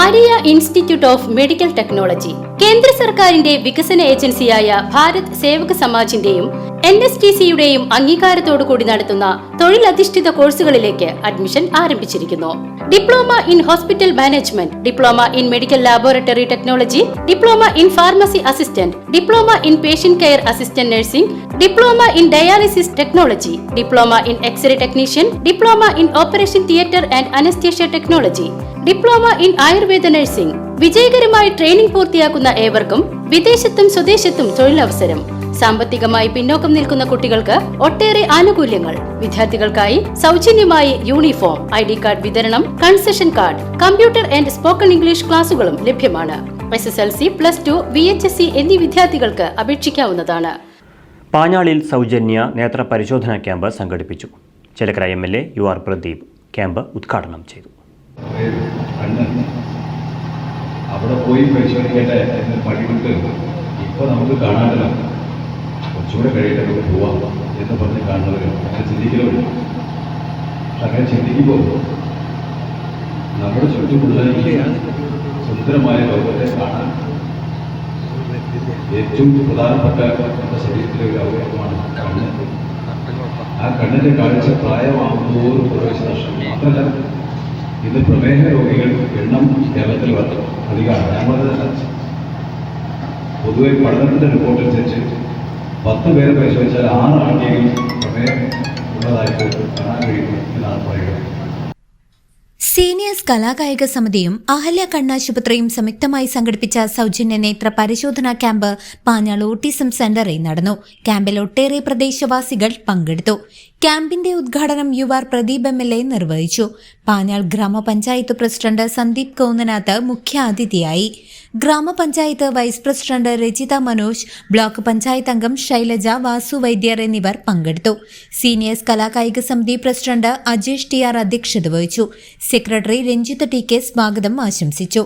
Maria institute of medical technology കേന്ദ്ര സർക്കാരിന്റെ വികസന ഏജൻസിയായ ഭാരത് സേവക് സമാജിന്റെയും NSTCയുടെയും അംഗീകാരത്തോടുകൂടി നടത്തുന്ന തൊഴിലധിഷ്ഠിത കോഴ്സുകളിലേക്ക് അഡ്മിഷൻ ആരംഭിച്ചിരിക്കുന്നു. Diploma in hospital management, diploma in medical laboratory technology, diploma in pharmacy assistant, diploma in patient care assistant nursing, diploma in dialysis technology, diploma in x ray technician, diploma in operation theatre and anaesthesia technology, diploma in Ayurveda nursing. വിജയകരമായി training പൂർത്തിയാക്കുന്ന ഏവർക്കും വിദേശത്തും സ്വദേശത്തും തൊഴിലവസരം. സാമ്പത്തികമായി പിന്നോക്കം നിൽക്കുന്ന കുട്ടികൾക്ക് ഒട്ടേറെ ആനുകൂല്യങ്ങൾ. വിദ്യാർത്ഥികൾക്കായി സൗജന്യമായി യൂണിഫോം, ID കാർഡ് വിതരണം, concession card, computer and spoken English ക്ലാസുകളും ലഭ്യമാണ്. SSLC, +2, VHSC എന്നീ വിദ്യാർത്ഥികൾക്ക് അപേക്ഷിക്കാവുന്നതാണ്. പാഞ്ഞാളിൽ സൗജന്യ നേത്ര പരിശോധനാ ക്യാമ്പ് സംഘടിപ്പിച്ചു. Chelakkara MLA UR Pradeep camp ഉദ്ഘാടനം ചെയ്തു. അവിടെ പോയി പരിശോധിക്കേണ്ട പണിമുട്ട് ഇപ്പോൾ നമുക്ക് കാണാനല്ല, കുറച്ചുകൂടെ കഴിയട്ടെ നമുക്ക് പോവാം എന്ന് പറഞ്ഞ് കാണുന്നവരും അങ്ങനെ ചിന്തിക്കലുമില്ല. അങ്ങനെ ചിന്തിക്കുമ്പോൾ നമ്മുടെ ചുറ്റുമുള്ള ഈ സുന്ദരമായ ലോകത്തെ കാണാൻ ഏറ്റവും പ്രധാനപ്പെട്ട നമ്മുടെ ശരീരത്തിലെ ഒരു അവയവമാണ് കണ്ണ്. ആ കണ്ണിൻ്റെ കാഴ്ച പ്രായമാകുമ്പോഴും പ്രവേശനഷ്ടം മാത്രമല്ല, ഇന്ന് പ്രമേഹ രോഗികളുടെ എണ്ണം കേരളത്തിൽ അധികമാണ്. നമ്മളതല്ല, പൊതുവെ പഠനത്തിൻ്റെ റിപ്പോർട്ട് അനുസരിച്ച് 10 പേരെ പരിശോധിച്ചാൽ 6 ആളുകളെയും പ്രമേഹം ഉള്ളതായിട്ട് കാണാൻ കഴിയുന്നു എന്നാണ് പറയുന്നത്. സീനിയേഴ്സ് കലാകായിക സമിതിയും അഹല്യ കണ്ണാശുപത്രിയും സംയുക്തമായി സംഘടിപ്പിച്ച സൗജന്യ നേത്ര പരിശോധനാ ക്യാമ്പ് പാഞ്ഞാൾ ഓട്ടിസം സെന്ററിൽ നടന്നു. ക്യാമ്പിൽ ഒട്ടേറെ പ്രദേശവാസികൾ പങ്കെടുത്തു. ക്യാമ്പിന്റെ ഉദ്ഘാടനം UR പ്രദീപ് MLA നിർവഹിച്ചു. പാഞ്ഞാൾ ഗ്രാമപഞ്ചായത്ത് പ്രസിഡന്റ് സന്ദീപ് കോന്നനാഥ് മുഖ്യാതിഥിയായി. ഗ്രാമപഞ്ചായത്ത് vice president Rajitha Manoj, block panchayat അംഗം ശൈലജ, വാസു വൈദ്യർ എന്നിവർ പങ്കെടുത്തു. സീനിയേഴ്സ് കലാകായിക സമിതി പ്രസിഡന്റ് അജേഷ് TR അധ്യക്ഷത വഹിച്ചു. സെക്രട്ടറി രഞ്ജിത്ത് TK സ്വാഗതം ആശംസിച്ചു.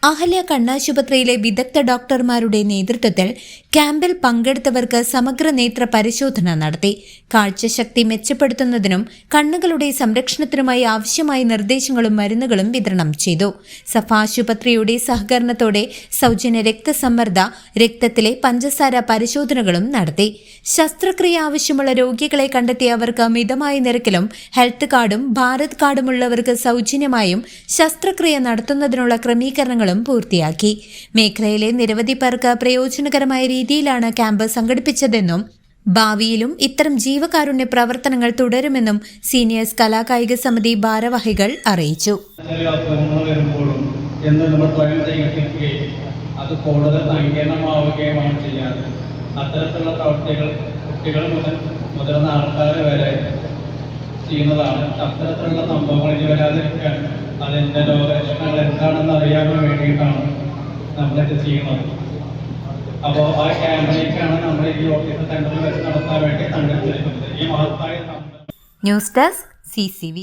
അഹല്യ കണ്ണാശുപത്രിയിലെ വിദഗ്ധ ഡോക്ടർമാരുടെ നേതൃത്വത്തിൽ ക്യാമ്പിൽ പങ്കെടുത്തവർക്ക് സമഗ്ര നേത്ര പരിശോധന നടത്തി. കാഴ്ചശക്തി മെച്ചപ്പെടുത്തുന്നതിനും കണ്ണുകളുടെ സംരക്ഷണത്തിനുമായി ആവശ്യമായ നിർദ്ദേശങ്ങളും മരുന്നുകളും വിതരണം ചെയ്തു. സഫ ആശുപത്രിയുടെ സഹകരണത്തോടെ സൗജന്യ രക്തസമ്മർദ്ദ, രക്തത്തിലെ പഞ്ചസാര പരിശോധനകളും നടത്തി. ശസ്ത്രക്രിയ ആവശ്യമുള്ള രോഗികളെ കണ്ടെത്തി അവർക്ക് മിതമായ നിരക്കിലും ഹെൽത്ത് കാർഡും ഭാരത് കാർഡുമുള്ളവർക്ക് സൗജന്യമായും ശസ്ത്രക്രിയ നടത്തുന്നതിനുള്ള ക്രമീകരണങ്ങളും പൂർത്തിയാക്കി. മേഖലയിലെ നിരവധി പേർക്ക് പ്രയോജനകരമായ രീതിയിലാണ് ക്യാമ്പ് സംഘടിപ്പിച്ചതെന്നും ഭാവിയിലും ഇത്തരം ജീവകാരുണ്യ പ്രവർത്തനങ്ങൾ തുടരുമെന്നും സീനിയേഴ്സ് കലാകായിക സമിതി ഭാരവാഹികൾ അറിയിച്ചു. അത് കൂടുതൽ സങ്കീർണമാവുകയുമാണ് ചെയ്യാറ്. അത്തരത്തിലുള്ള പ്രവർത്തികൾ കുട്ടികൾ മുതൽ മുതിർന്ന ആൾക്കാർ വരെ ചെയ്യുന്നതാണ്. അത്തരത്തിലുള്ള സംഭവങ്ങൾ ഇനി വരാതിരിക്കാൻ അതിൻ്റെ രോഗലക്ഷണങ്ങൾ എന്താണെന്ന് അറിയാൻ വേണ്ടിയിട്ടാണ് നമ്മളിത് ചെയ്യുന്നത്. അപ്പോൾ ആ ക്യാമ്പിലേക്കാണ് നമ്മൾ ഈ ഓട്ടീസം സെന്ററിൽ വെച്ച് നടത്താൻ വേണ്ടി സംഘടിപ്പിച്ചിരിക്കുന്നത്. ഈ മഹത്തായ ന്യൂസ് ഡെസ്ക് CCV.